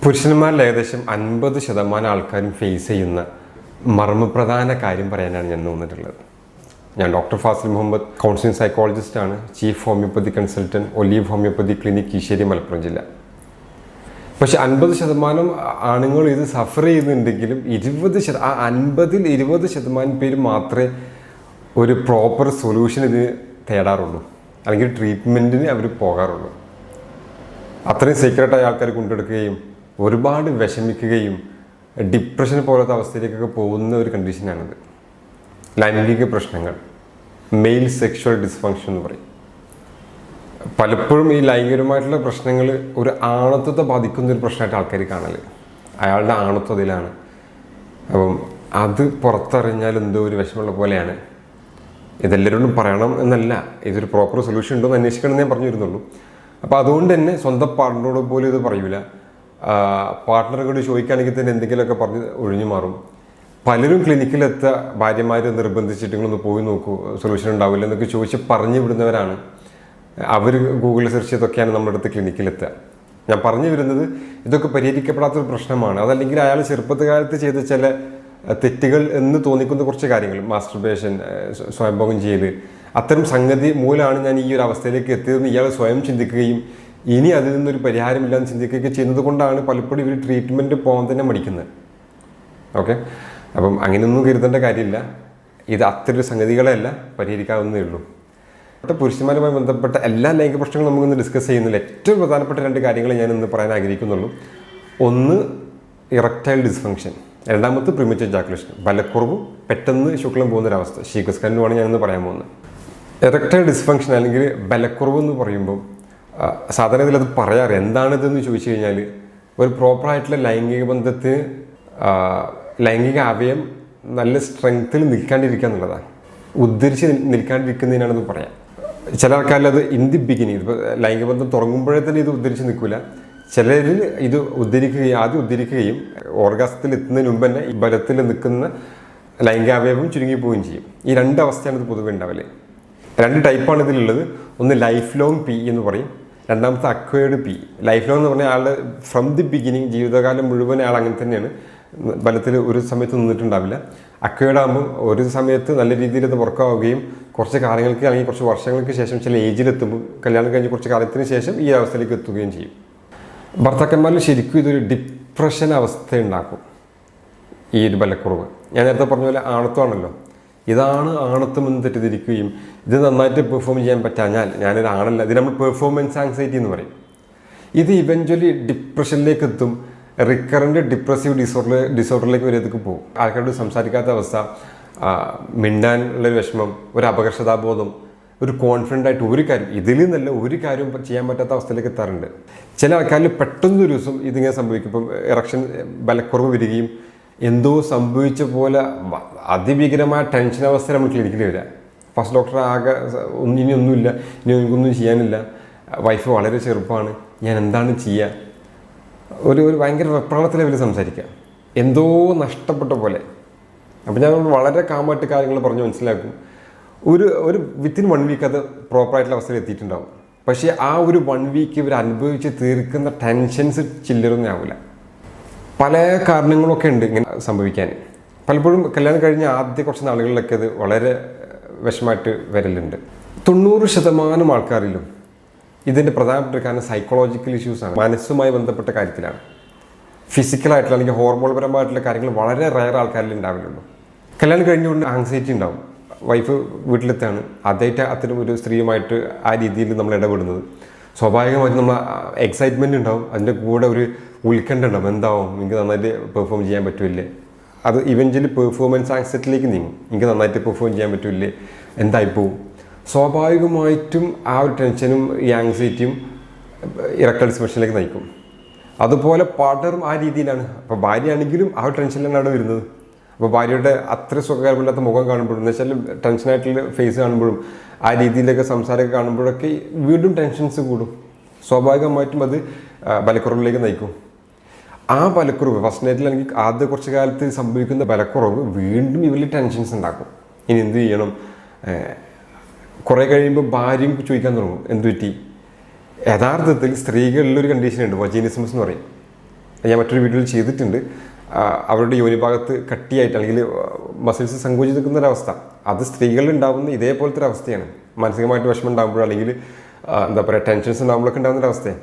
പുരുഷന്മാരിൽ ഏകദേശം 50% ആൾക്കാരും ഫേസ് ചെയ്യുന്ന മർമ്മപ്രധാന കാര്യം പറയാനാണ് ഞാൻ വന്നിട്ടുള്ളത്. ഞാൻ ഡോക്ടർ ഫാസിൽ മുഹമ്മദ്, കൗൺസിലിംഗ് സൈക്കോളജിസ്റ്റാണ്, chief homoeopathy consultant, olive homoeopathy clinic, Keeshery, Malappuram ജില്ല. പക്ഷെ 50% ആണുങ്ങൾ ഇത് സഫർ ചെയ്യുന്നുണ്ടെങ്കിലും 20% പേര് മാത്രമേ ഒരു പ്രോപ്പർ സൊല്യൂഷൻ ഇതിന് തേടാറുള്ളൂ, അല്ലെങ്കിൽ ട്രീറ്റ്മെൻറ്റിന് അവർ പോകാറുള്ളൂ. അത്രയും സീക്രട്ടായ ആൾക്കാർ കൊണ്ടെടുക്കുകയും ഒരുപാട് വിഷമിക്കുകയും ഡിപ്രഷൻ പോലത്തെ അവസ്ഥയിലേക്കൊക്കെ പോകുന്ന ഒരു കണ്ടീഷനാണിത്. ലൈംഗിക പ്രശ്നങ്ങൾ, മെയിൽ സെക്ഷുവൽ ഡിസ്ഫങ്ഷൻ എന്ന് പറയും. പലപ്പോഴും ഈ ലൈംഗികമായിട്ടുള്ള പ്രശ്നങ്ങൾ ഒരു ആണത്വത്തെ ബാധിക്കുന്ന ഒരു പ്രശ്നമായിട്ട് ആൾക്കാർ കാണല്. അയാളുടെ ആണത്വം അതിലാണ്. അപ്പം അത് പുറത്തറിഞ്ഞാൽ എന്തോ ഒരു വിഷമമുള്ള പോലെയാണ്. ഇതെല്ലാവരോടും പറയണം എന്നല്ല, ഇതൊരു പ്രോപ്പർ സൊല്യൂഷൻ ഉണ്ടോ എന്ന് അന്വേഷിക്കണം എന്ന് ഞാൻ പറഞ്ഞു വരുന്നുള്ളൂ. അപ്പോൾ അതുകൊണ്ട് തന്നെ സ്വന്തം പാർട്ട്ണറോട് പോലും ഇത് പറയൂല. പാർട്ട്ണറോട് ചോദിക്കുകയാണെങ്കിൽ തന്നെ എന്തെങ്കിലുമൊക്കെ പറഞ്ഞ് ഒഴിഞ്ഞു മാറും. പലരും ക്ലിനിക്കിലെത്ത ഭാര്യമാർ നിർബന്ധിച്ചിട്ട് നിങ്ങളൊന്ന് പോയി നോക്കൂ, സൊല്യൂഷൻ ഉണ്ടാവില്ല എന്നൊക്കെ ചോദിച്ച് പറഞ്ഞു വിടുന്നവരാണ്. അവർ ഗൂഗിളിൽ സെർച്ച് ചെയ്തൊക്കെയാണ് നമ്മുടെ അടുത്ത് ക്ലിനിക്കിലെത്തുക. ഞാൻ പറഞ്ഞു വരുന്നത് ഇതൊക്കെ പരിഹരിക്കപ്പെടാത്തൊരു പ്രശ്നമാണ്. അതല്ലെങ്കിൽ അയാൾ ചെറുപ്പകാലത്ത് ചെയ്ത ചില തെറ്റുകൾ എന്ന് തോന്നിക്കുന്ന കുറച്ച് കാര്യങ്ങൾ, മാസ്റ്റർബേഷൻ, സ്വയംഭോഗം ചെയ്യൽ, അത്തരം സംഗതി മൂലമാണ് ഞാൻ ഈ ഒരു അവസ്ഥയിലേക്ക് എത്തിയതെന്ന് ഇയാൾ സ്വയം ചിന്തിക്കുകയും ഇനി അതിൽ നിന്നൊരു പരിഹാരമില്ലാന്ന് ചിന്തിക്കുകയൊക്കെ ചെയ്യുന്നത് കൊണ്ടാണ് പലപ്പോഴും ഇവർ ട്രീറ്റ്മെൻറ്റ് പോകാൻ തന്നെ മടിക്കുന്നത്. ഓക്കെ, അപ്പം അങ്ങനെയൊന്നും കരുതേണ്ട കാര്യമില്ല. ഇത് അത്തരം സംഗതികളെയല്ല, പരിഹരിക്കാവുന്നതേ ഉള്ളൂ. പുരുഷന്മാരുമായി ബന്ധപ്പെട്ട എല്ലാ ലൈംഗിക പ്രശ്നങ്ങളും നമുക്കൊന്ന് ഡിസ്കസ് ചെയ്യുന്നില്ല. ഏറ്റവും പ്രധാനപ്പെട്ട 2 കാര്യങ്ങൾ ഞാൻ ഇന്ന് പറയാൻ ആഗ്രഹിക്കുന്നുള്ളൂ. ഒന്ന്, ഇറക്ടൈൽ ഡിസ്ഫങ്ഷൻ. രണ്ടാമത്തെ, പ്രിമച്ചർ ജാക്കുലേഷൻ, ബലക്കുറവും പെട്ടെന്ന് ശുക്ലം പോകുന്നൊരവസ്ഥ, ശീഘ്രസ്കലനമാണ് ഞാനിന്ന് പറയാൻ പോകുന്നത്. ഇറക്ടൈൽ ഡിസ്ഫങ്ഷൻ അല്ലെങ്കിൽ ബലക്കുറവ് എന്ന് പറയുമ്പോൾ സാധാരണ ഇതിലത് പറയാറ് എന്താണിതെന്ന് ചോദിച്ചു കഴിഞ്ഞാൽ, ഒരു പ്രോപ്പറായിട്ടുള്ള ലൈംഗിക ബന്ധത്തിന് ലൈംഗിക അവയം നല്ല സ്ട്രെങ്ത്തിൽ നിൽക്കാണ്ടിരിക്കുക എന്നുള്ളതാണ്. ഉദ്ധരിച്ച് നിൽക്കാണ്ടിരിക്കുന്നതിനാണെന്ന് പറയാം. ചില ആൾക്കാരിൽ അത് ഇൻ ദി ബിഗിനിങ്, ഇപ്പോൾ ലൈംഗിക ബന്ധം തുടങ്ങുമ്പോഴേ തന്നെ ഇത് ഉദ്ധരിച്ച് നിൽക്കില്ല. ചിലരിൽ ഇത് ആദ്യം ഉദ്ധരിക്കുകയും ഓർഗാസത്തിൽ എത്തുന്നതിന് മുമ്പ് തന്നെ ഈ ബലത്തിൽ നിൽക്കുന്ന ലൈംഗികാവയവം ചുരുങ്ങിപ്പോവുകയും ചെയ്യും. ഈ 2 അവസ്ഥയാണ് ഇത് പൊതുവെ ഉണ്ടാവില്ലേ. 2 ടൈപ്പാണ് ഇതിലുള്ളത്. ഒന്ന് ലൈഫ് ലോങ് പി എന്ന് പറയും, രണ്ടാമത്തെ അക്വയർഡ് പി. ലൈഫ് ലോങ് എന്ന് പറഞ്ഞാൽ ആളുടെ ഫ്രം ദി ബിഗിനിങ്, ജീവിതകാലം മുഴുവൻ ആൾ അങ്ങനെ തന്നെയാണ്, ബലത്തിൽ ഒരു സമയത്ത് നിന്നിട്ടുണ്ടാവില്ല. അക്വയർഡ് ആകുമ്പോൾ ഒരു സമയത്ത് നല്ല രീതിയിൽ അത് വർക്കാവുകയും കുറച്ച് കാലങ്ങൾക്ക് അല്ലെങ്കിൽ കുറച്ച് വർഷങ്ങൾക്ക് ശേഷം ചില ഏജിലെത്തുമ്പോൾ, കല്യാണം കഴിഞ്ഞ് കുറച്ച് കാലത്തിന് ശേഷം ഈ അവസ്ഥയിലേക്ക് എത്തുകയും ചെയ്യും. ഭർത്താക്കന്മാരിൽ ശരിക്കും ഇതൊരു ഡിപ്രഷൻ അവസ്ഥ ഉണ്ടാക്കും ഈ ഒരു ബലക്കുറവ്. ഞാൻ നേരത്തെ പറഞ്ഞ പോലെ ആണത്വമാണല്ലോ, ഇതാണ് ആണത്വം എന്ന് തെറ്റിദ്ധരിക്കുകയും ഇത് നന്നായിട്ട് പെർഫോം ചെയ്യാൻ പറ്റാഞ്ഞാൽ ഞാനൊരു ആണല്ല, ഇത് നമ്മൾ പെർഫോമൻസ് ആങ്സൈറ്റി എന്ന് പറയും. ഇത് ഇവഞ്ച്വലി ഡിപ്രഷനിലേക്ക് എത്തും, റിക്കറൻറ്റ് ഡിപ്രസീവ് ഡിസോർഡറിലേക്ക് വരെ ഇതൊക്കെ പോകും. ആൾക്കാരോട് സംസാരിക്കാത്ത അവസ്ഥ, മിണ്ടാനുള്ളൊരു വിഷമം, ഒരു അപകർഷതാബോധം, ഒരു കോൺഫിഡൻ്റ് ആയിട്ട് ഒരു കാര്യം, ഇതിൽ നിന്നല്ല ഒരു കാര്യവും ചെയ്യാൻ പറ്റാത്ത അവസ്ഥയിലേക്ക് എത്താറുണ്ട്. ചില ആൾക്കാരിൽ പെട്ടെന്നൊരു ദിവസം ഇതിങ്ങനെ സംഭവിക്കും. ഇപ്പം ഇറക്ഷൻ ബലക്കുറവ് വരികയും എന്തോ സംഭവിച്ച പോലെ അതിഭീകരമായ ടെൻഷൻ അവസ്ഥ നമ്മൾ ക്ലിനിക്കിൽ വരിക. ഫസ്റ്റ് ഡോക്ടർ ആകെ ഇനിയൊന്നുമില്ല, ഇനി എനിക്കൊന്നും ചെയ്യാനില്ല, വൈഫ് വളരെ ചെറുപ്പമാണ്, ഞാൻ എന്താണ് ചെയ്യുക, ഒരു ഭയങ്കര വെപ്രാളത്തിൽ ലെവലിൽ സംസാരിക്കുക, എന്തോ നഷ്ടപ്പെട്ട പോലെ. അപ്പം ഞാൻ വളരെ കാമായിട്ട് കാര്യങ്ങൾ പറഞ്ഞ് മനസ്സിലാക്കും. ഒരു വിത്തിൻ 1 വീക്ക് അത് പ്രോപ്പറായിട്ടുള്ള അവസ്ഥയിൽ എത്തിയിട്ടുണ്ടാവും. പക്ഷേ ആ ഒരു 1 വീക്ക് ഇവർ അനുഭവിച്ച് തീർക്കുന്ന ടെൻഷൻസ് ചില്ലറൊന്നും ആവില്ല. പല കാരണങ്ങളൊക്കെ ഉണ്ട് ഇങ്ങനെ സംഭവിക്കാൻ. പലപ്പോഴും കല്യാണം കഴിഞ്ഞ ആദ്യ കുറച്ച് നാളുകളിലൊക്കെ അത് വളരെ വിഷമമായിട്ട് വരലുണ്ട്. 90% ആൾക്കാരിലും ഇതിൻ്റെ പ്രധാനപ്പെട്ട കാരണം സൈക്കോളജിക്കൽ ഇഷ്യൂസാണ്, മനസ്സുമായി ബന്ധപ്പെട്ട കാര്യത്തിലാണ്. ഫിസിക്കലായിട്ടുള്ള അല്ലെങ്കിൽ ഹോർമോൺപരമായിട്ടുള്ള കാര്യങ്ങൾ വളരെ റയർ ആൾക്കാരിൽ ഉണ്ടാവില്ലുള്ളൂ. കല്യാണം കഴിഞ്ഞുകൊണ്ട് ആങ്സൈറ്റി ഉണ്ടാവും. വൈഫ് വീട്ടിലെത്താണ്, ആദ്യമായിട്ട് അത്തരം ഒരു സ്ത്രീയുമായിട്ട് ആ രീതിയിൽ നമ്മൾ ഇടപെടുന്നത്. സ്വാഭാവികമായിട്ട് നമ്മൾ എക്സൈറ്റ്മെൻറ്റ് ഉണ്ടാവും, അതിൻ്റെ കൂടെ ഒരു ഉത്കണ്ഠ ഉണ്ടാവും, എന്താവും, എനിക്ക് നന്നായിട്ട് പെർഫോം ചെയ്യാൻ പറ്റില്ലേ. അത് ഇവഞ്ച്വലി പെർഫോമൻസ് ആങ്സൈറ്റിയിലേക്ക് നീങ്ങും. എനിക്ക് നന്നായിട്ട് പെർഫോം ചെയ്യാൻ പറ്റില്ലേ, എന്തായിപ്പോവും. സ്വാഭാവികമായിട്ടും ആ ഒരു ടെൻഷനും ഈ ആങ്സൈറ്റിയും ഇറക്ടൈൽ ഡിസ്ഫങ്ഷനിലേക്ക് നയിക്കും. അതുപോലെ പാർട്ണറും ആ രീതിയിലാണ്. അപ്പോൾ ഭാര്യയാണെങ്കിലും ആ ഒരു ടെൻഷനിലാണ് അവിടെ വരുന്നത്. അപ്പോൾ ഭാര്യയുടെ അത്ര സുഖകരമില്ലാത്ത മുഖം കാണുമ്പോഴും, എന്ന് വെച്ചാൽ ടെൻഷനായിട്ടുള്ള ഫേസ് കാണുമ്പോഴും, ആ രീതിയിലൊക്കെ സംസാരമൊക്കെ കാണുമ്പോഴൊക്കെ വീണ്ടും ടെൻഷൻസ് കൂടും. സ്വാഭാവികമായിട്ടും അത് ബലക്കുറവിലേക്ക് നയിക്കും. ആ ബലക്കുറവ് ഫസ്റ്റ് നൈറ്റിൽ അല്ലെങ്കിൽ ആദ്യ കുറച്ച് കാലത്ത് സംഭവിക്കുന്ന ബലക്കുറവ് വീണ്ടും ഇവരിൽ ടെൻഷൻസ് ഉണ്ടാക്കും. ഇനി എന്ത് ചെയ്യണം, കുറേ കഴിയുമ്പോൾ ഭാര്യയും ചോദിക്കാൻ തുടങ്ങും എന്തു പറ്റി. യഥാർത്ഥത്തിൽ സ്ത്രീകളിലൊരു കണ്ടീഷനുണ്ട്, വജീനിസംസ് എന്ന് പറയും. ഞാൻ മറ്റൊരു വീഡിയോയിൽ ചെയ്തിട്ടുണ്ട്. അവരുടെ യോനിഭാഗത്ത് കട്ടിയായിട്ട് അല്ലെങ്കിൽ മസിൽസ് സങ്കോചിച്ച് നിൽക്കുന്ന ഒരവസ്ഥ, അത് സ്ത്രീകളിൽ ഉണ്ടാകുന്ന ഇതേപോലത്തെ ഒരു അവസ്ഥയാണ്. മാനസികമായിട്ട് വിഷമം ഉണ്ടാകുമ്പോൾ അല്ലെങ്കിൽ എന്താ പറയുക ടെൻഷൻസ് ഉണ്ടാകുമ്പോഴൊക്കെ ഉണ്ടാകുന്ന ഒരു അവസ്ഥയാണ്.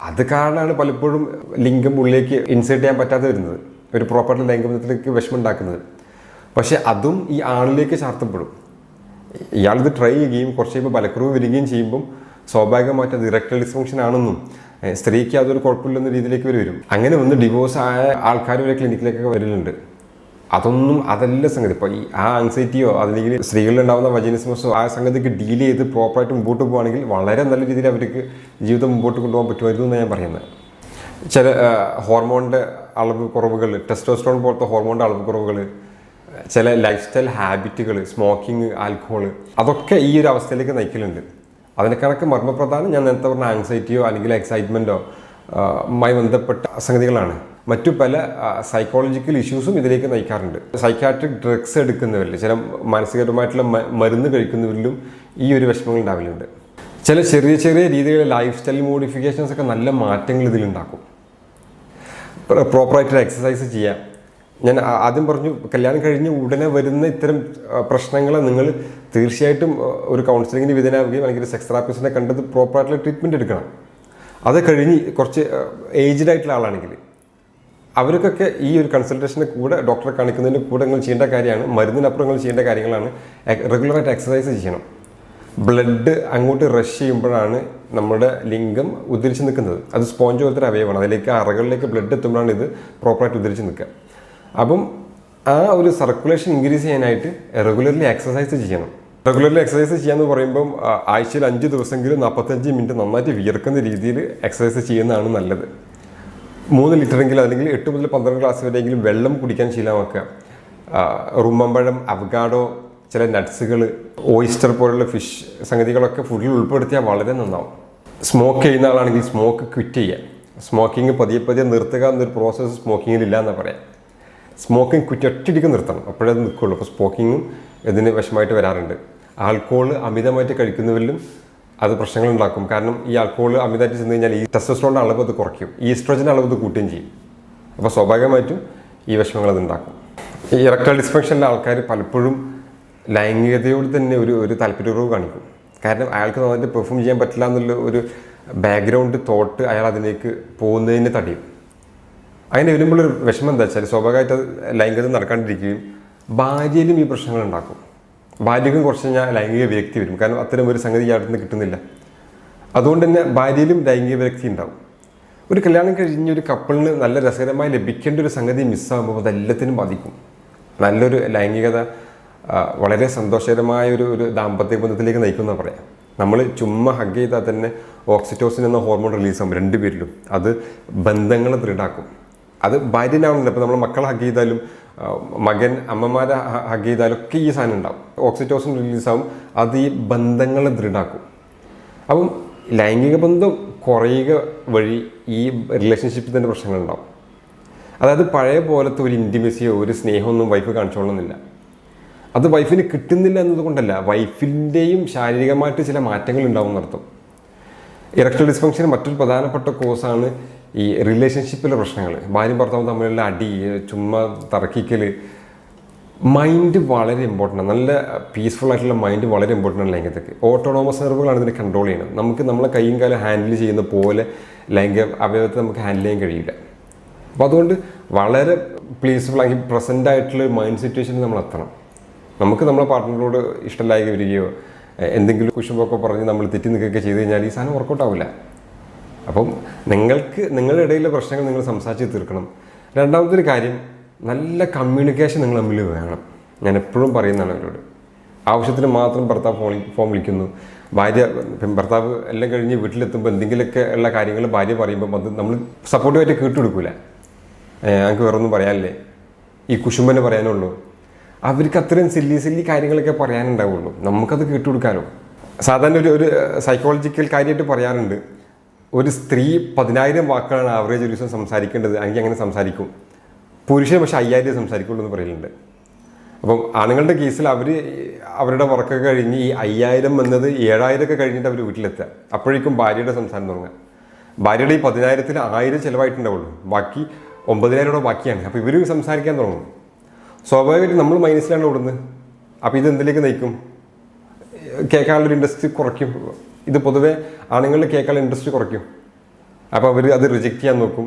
അത് കാരണമാണ് പലപ്പോഴും ലിംഗം ഉള്ളിലേക്ക് ഇൻസേർട്ട് ചെയ്യാൻ പറ്റാതെ വരുന്നത്, ഒരു പ്രോപ്പർലി ലൈംഗികത്തിലേക്ക് വിഷമം ഉണ്ടാക്കുന്നത്. പക്ഷെ അതും ഈ ആളിലേക്ക് ചാർത്തപ്പെടും. ഇയാളിത് ട്രൈ ചെയ്യുകയും കുറച്ച് കഴിയുമ്പോൾ ബലക്കുറവ് വരികയും ചെയ്യുമ്പം സ്വാഭാവികമായിട്ട് അത് ഇറക്ടൽ ഡിസ്ഫങ്ഷൻ ആണെന്നും സ്ത്രീക്ക് അതൊരു കുഴപ്പമില്ലെന്ന രീതിയിലേക്ക് വരും. അങ്ങനെ വന്ന് ഡിവോഴ്സ് ആയ ആൾക്കാർ വരെ ക്ലിനിക്കിലേക്കൊക്കെ വരലുണ്ട്. അതല്ല സംഗതി. ഇപ്പോൾ ഈ ആങ്സൈറ്റിയോ അല്ലെങ്കിൽ സ്ത്രീകളിലുണ്ടാകുന്ന വജീനിസമസോ ആ സംഗതിക്ക് ഡീൽ ചെയ്ത് പ്രോപ്പറായിട്ട് മുമ്പോട്ട് പോകുകയാണെങ്കിൽ വളരെ നല്ല രീതിയിൽ അവർക്ക് ജീവിതം മുമ്പോട്ട് കൊണ്ടുപോകാൻ പറ്റുമായിരുന്നു എന്നാണ് ഞാൻ പറയുന്നത്. ചില ഹോർമോണിൻ്റെ അളവ് കുറവുകൾ, ടെസ്റ്റോസ്റ്ററോൺ പോലത്തെ ഹോർമോണിൻ്റെ അളവ് കുറവുകൾ, ചില ലൈഫ് സ്റ്റൈൽ ഹാബിറ്റുകൾ, സ്മോക്കിംഗ്, ആൽക്കഹോൾ, അതൊക്കെ ഈ ഒരു അവസ്ഥയിലേക്ക് നയിക്കലുണ്ട്. അതിന് കണക്ക് മർമ്മപ്രധാനം ഞാൻ നേരത്തെ പറഞ്ഞ ആങ്സൈറ്റിയോ അല്ലെങ്കിൽ എക്സൈറ്റ്മെൻറ്റോ മായി ബന്ധപ്പെട്ട സംഗതികളാണ്. മറ്റു പല സൈക്കോളജിക്കൽ ഇഷ്യൂസും ഇതിലേക്ക് നയിക്കാറുണ്ട്. സൈക്കാട്രിക് ഡ്രഗ്സ് എടുക്കുന്നവരിൽ, ചില മാനസികപരമായിട്ടുള്ള മരുന്ന് കഴിക്കുന്നവരിലും ഈ ഒരു വിഷമങ്ങൾ ഉണ്ടാവലുണ്ട്. ചില ചെറിയ ചെറിയ രീതിയിലുള്ള ലൈഫ് സ്റ്റൈൽ മോഡിഫിക്കേഷൻസ് ഒക്കെ നല്ല മാറ്റങ്ങൾ ഇതിലുണ്ടാക്കും. പ്രോപ്പറായിട്ടൊരു എക്സസൈസ് ചെയ്യാം. ഞാൻ ആദ്യം പറഞ്ഞു, കല്യാണം കഴിഞ്ഞ് ഉടനെ വരുന്ന ഇത്തരം പ്രശ്നങ്ങളെ നിങ്ങൾ തീർച്ചയായിട്ടും ഒരു കൗൺസിലിങ്ങിന് വിധേയനാവുകയും അല്ലെങ്കിൽ ഒരു സെക്സ് തെറാപ്പിസ്റ്റിനെ കണ്ടത് പ്രോപ്പറായിട്ടുള്ള ട്രീറ്റ്മെൻറ്റ് എടുക്കണം. അത് കഴിഞ്ഞ് കുറച്ച് ഏജ്ഡ് ആയിട്ടുള്ള ആളാണെങ്കിൽ അവർക്കൊക്കെ ഈ ഒരു കൺസൾട്ടേഷൻ്റെ കൂടെ, ഡോക്ടറെ കാണിക്കുന്നതിൻ്റെ കൂടെ നിങ്ങൾ ചെയ്യേണ്ട കാര്യമാണ്, മരുന്നിനപ്പുറം നിങ്ങൾ ചെയ്യേണ്ട കാര്യങ്ങളാണ്. റെഗുലറായിട്ട് എക്സസൈസ് ചെയ്യണം. ബ്ലഡ് അങ്ങോട്ട് റഷ് ചെയ്യുമ്പോഴാണ് നമ്മുടെ ലിംഗം ഉദ്ധരിച്ച് നിൽക്കുന്നത്. അത് സ്പോഞ്ച് പോലത്തെ ഒരു അവയവമാണ്. അതിലേക്ക് അറകളിലേക്ക് ബ്ലഡ് എത്തുമ്പോഴാണ് ഇത് പ്രോപ്പറായിട്ട് ഉദ്ധരിച്ച് നിൽക്കുക. അപ്പം ആ ഒരു സർക്കുലേഷൻ ഇൻക്രീസ് ചെയ്യാനായിട്ട് റെഗുലർലി എക്സസൈസ് ചെയ്യണം. റെഗുലർലി എക്സസൈസ് ചെയ്യാന്ന് പറയുമ്പം ആഴ്ചയിൽ 5 ദിവസമെങ്കിലും 45 മിനിറ്റ് നന്നായിട്ട് വിയർക്കുന്ന രീതിയിൽ എക്സസൈസ് ചെയ്യുന്നതാണ് നല്ലത്. 3 ലിറ്ററെങ്കിലും അല്ലെങ്കിൽ 8 മുതൽ 12 ഗ്ലാസ് വരെയെങ്കിലും വെള്ളം കുടിക്കാൻ ശീലമാക്കുക. റുമ്മമ്പഴം, അവഗാഡോ, ചില നട്ട്സുകൾ, ഓയിസ്റ്റർ പോലുള്ള ഫിഷ് സംഗതികളൊക്കെ ഫുഡിൽ ഉൾപ്പെടുത്തിയാൽ വളരെ നന്നാവും. സ്മോക്ക് ചെയ്യുന്ന ആളാണെങ്കിൽ സ്മോക്ക് ക്വിറ്റ് ചെയ്യുക. സ്മോക്കിങ് പതിയെ പതിയെ നിർത്തുക എന്നൊരു പ്രോസസ്സ് സ്മോക്കിങ്ങിലില്ല എന്നാണ് പറയാം. സ്മോക്കിംഗ് ക്വിറ്റ് ഒറ്റയടിക്ക് നിർത്തണം, അപ്പോഴേ അത് നിൽക്കുള്ളൂ. അപ്പോൾ സ്മോക്കിങ്ങും ഇതിന് വശമായിട്ട് വരാറുണ്ട്. ആൽക്കഹോൾ അമിതമായിട്ട് കഴിക്കുന്നവരിലും അത് പ്രശ്നങ്ങളുണ്ടാക്കും. കാരണം ഈ ആൽക്കഹോൾ അമിതമായിട്ട് ചെന്ന് കഴിഞ്ഞാൽ ഈ ടെസ്റ്റോസ്റ്ററോണിൻ്റെ അളവ് അത് കുറയ്ക്കും, ഈസ്ട്രോജൻ്റെ അളവ് അത് കൂട്ടുകയും ചെയ്യും. അപ്പോൾ സ്വാഭാവികമായിട്ടും ഈ വിഷമങ്ങൾ അത് ഉണ്ടാക്കും. ഈ ഇറക്ടൽ ഡിസ്ഫങ്ഷനിലെ ആൾക്കാർ പലപ്പോഴും ലൈംഗികതയോട് തന്നെ ഒരു താല്പര്യക്കുറവ് കാണിക്കും. കാരണം അയാൾക്ക് നന്നായിട്ട് പെർഫോം ചെയ്യാൻ പറ്റില്ല എന്നുള്ള ഒരു ബാക്ക്ഗ്രൗണ്ട് തോട്ട് അയാൾ അതിലേക്ക് പോകുന്നതിന് തടയും. അങ്ങനെ വരുമ്പോഴൊരു വിഷമം എന്താ വെച്ചാൽ സ്വാഭാവികമായിട്ട് ലൈംഗികത നടക്കാണ്ടിരിക്കുകയും ഭാര്യയിലും ഈ പ്രശ്നങ്ങൾ ഉണ്ടാക്കും. ഭാര്യയ്ക്കും കുറച്ച് കഴിഞ്ഞാൽ ലൈംഗിക വിരക്തി വരും. കാരണം അത്തരം ഒരു സംഗതി ഇയാളുടെ നിന്ന് കിട്ടുന്നില്ല. അതുകൊണ്ട് തന്നെ ഭാര്യയിലും ലൈംഗിക വിരക്തി ഉണ്ടാവും. ഒരു കല്യാണം കഴിഞ്ഞ ഒരു കപ്പിളിന് നല്ല രസകരമായി ലഭിക്കേണ്ട ഒരു സംഗതി മിസ്സാകുമ്പോൾ അതെല്ലാത്തിനും ബാധിക്കും. നല്ലൊരു ലൈംഗികത വളരെ സന്തോഷകരമായ ഒരു ദാമ്പത്യ ബന്ധത്തിലേക്ക് നയിക്കുമെന്നാണ് പറയാം. നമ്മൾ ചുമ്മാ ഹഗ് ചെയ്താൽ തന്നെ ഓക്സിറ്റോസിൻ എന്ന ഹോർമോൺ റിലീസാകും രണ്ടുപേരിലും. അത് ബന്ധങ്ങളെ ദൃഢാക്കും. അത് ഭാര്യനാവുന്നില്ല. ഇപ്പോൾ നമ്മൾ മക്കളെ ഹഗ് ചെയ്താലും മകൻ അമ്മമാരെ ഹഗ് ചെയ്താലും ഒക്കെ ഈ സാധനം ഉണ്ടാവും. ഓക്സിറ്റോസിൻ റിലീസാവും. അത് ഈ ബന്ധങ്ങളെ ദൃഢാക്കും. അപ്പം ലൈംഗിക ബന്ധം കുറയുക വഴി ഈ റിലേഷൻഷിപ്പിൽ തന്നെ പ്രശ്നങ്ങളുണ്ടാവും. അതായത് പഴയ പോലത്തെ ഒരു ഇൻറ്റിമസിയോ ഒരു സ്നേഹമൊന്നും വൈഫ് കാണിച്ചോളുന്നില്ല. അത് വൈഫിന് കിട്ടുന്നില്ല എന്നതുകൊണ്ടല്ല, വൈഫിൻ്റെയും ശാരീരികമായിട്ട് ചില മാറ്റങ്ങൾ ഉണ്ടാവും എന്നർത്ഥം. ഇറക്ടൽ ഡിസ്ഫങ്ഷന് മറ്റൊരു പ്രധാനപ്പെട്ട കോസാണ് ഈ റിലേഷൻഷിപ്പിലെ പ്രശ്നങ്ങൾ. ഭാര്യയും ഭർത്താവും തമ്മിലുള്ള അടി, ചുമ്മാ തർക്കിക്കൽ. മൈൻഡ് വളരെ ഇമ്പോർട്ടൻ്റ് ആണ്. നല്ല പീസ്ഫുൾ ആയിട്ടുള്ള മൈൻഡ് വളരെ ഇമ്പോർട്ടൻ്റ് ആണ് ലൈംഗികതയ്ക്ക്. ഓട്ടോണോമസ് നെർവുകളാണ് ഇതിനെ കൺട്രോൾ ചെയ്യുന്നത്. നമുക്ക് നമ്മളെ കൈയും കാലം ഹാൻഡിൽ ചെയ്യുന്ന പോലെ ലൈംഗിക അവയവത്തെ നമുക്ക് ഹാൻഡിൽ ചെയ്യാൻ കഴിയില്ല. അപ്പോൾ അതുകൊണ്ട് വളരെ പീസ്ഫുൾ ആക്കി പ്രസൻ്റ് ആയിട്ടുള്ള മൈൻഡ് സിറ്റുവേഷനിൽ നമ്മൾ എത്തണം. നമുക്ക് നമ്മളെ പാർട്ട്ണറോട് ഇഷ്ടമില്ലാതെ വരികയോ എന്തെങ്കിലും കുശുമ്പൊക്കെ പറഞ്ഞ് നമ്മൾ തെറ്റി നിൽക്കുകയൊക്കെ ചെയ്ത് കഴിഞ്ഞാൽ ഈ സാധനം വർക്കൗട്ട് ആവില്ല. അപ്പം നിങ്ങളുടെ ഇടയിലെ പ്രശ്നങ്ങൾ നിങ്ങൾ സംസാരിച്ച് തീർക്കണം. രണ്ടാമത്തെ ഒരു കാര്യം, നല്ല കമ്മ്യൂണിക്കേഷൻ നിങ്ങൾ തമ്മിൽ വേണം. ഞാൻ എപ്പോഴും പറയുന്നതാണ് അവരോട്. ആവശ്യത്തിന് മാത്രം ഭർത്താവ് ഫോൺ വിളിക്കുന്നു. ഭർത്താവ് എല്ലാം കഴിഞ്ഞ് വീട്ടിലെത്തുമ്പോൾ എന്തെങ്കിലുമൊക്കെ ഉള്ള കാര്യങ്ങൾ ഭാര്യ പറയുമ്പോൾ അത് നമ്മൾ സപ്പോർട്ടീവായിട്ട് കേട്ടുകൊടുക്കില്ല. ഞങ്ങൾക്ക് വേറൊന്നും പറയാനില്ലേ, ഈ കുശുമ്പനെ പറയാനുള്ളൂ. അവർക്ക് അത്രയും സില്ലി കാര്യങ്ങളൊക്കെ പറയാനുണ്ടാവുള്ളൂ. നമുക്കത് കേട്ടുകൊടുക്കാമല്ലോ. സാധാരണ ഒരു സൈക്കോളജിക്കൽ കാര്യമായിട്ട് പറയാറുണ്ട്, ഒരു സ്ത്രീ 10,000 വാക്കുകളാണ് ആവറേജ് ഒരു ദിവസം സംസാരിക്കേണ്ടത്. എനിക്ക് അങ്ങനെ സംസാരിക്കും. പുരുഷൻ പക്ഷേ 5,000 സംസാരിക്കുള്ളൂ എന്ന് പറയുന്നുണ്ട്. അപ്പം ആണുങ്ങളുടെ കേസിൽ അവരുടെ വർക്കൊക്കെ കഴിഞ്ഞ് ഈ 5,000 എന്നത് 7,000 ഒക്കെ കഴിഞ്ഞിട്ട് അവർ വീട്ടിലെത്തുക. അപ്പോഴേക്കും ഭാര്യയുടെ സംസാരം തുടങ്ങുക. ഭാര്യയുടെ ഈ 10,000-ൽ 1,000 ചിലവായിട്ടുണ്ടാവുള്ളൂ. ബാക്കി 9,000 രൂപ ബാക്കിയാണ്. അപ്പോൾ ഇവർ സംസാരിക്കാൻ തുടങ്ങും. സ്വാഭാവികമായിട്ട് നമ്മൾ മൈനസിലാണ് ഓടുന്നത്. അപ്പോൾ ഇത് എന്തിലേക്ക് നയിക്കും? കേൾക്കാനുള്ളൊരു ഇൻട്രസ്റ്റ് കുറയ്ക്കും. ഇത് പൊതുവേ ആണുങ്ങളിൽ കേൾക്കാനുള്ള ഇൻട്രസ്റ്റ് കുറയ്ക്കും. അപ്പോൾ അവർ അത് റിജക്റ്റ് ചെയ്യാൻ നോക്കും.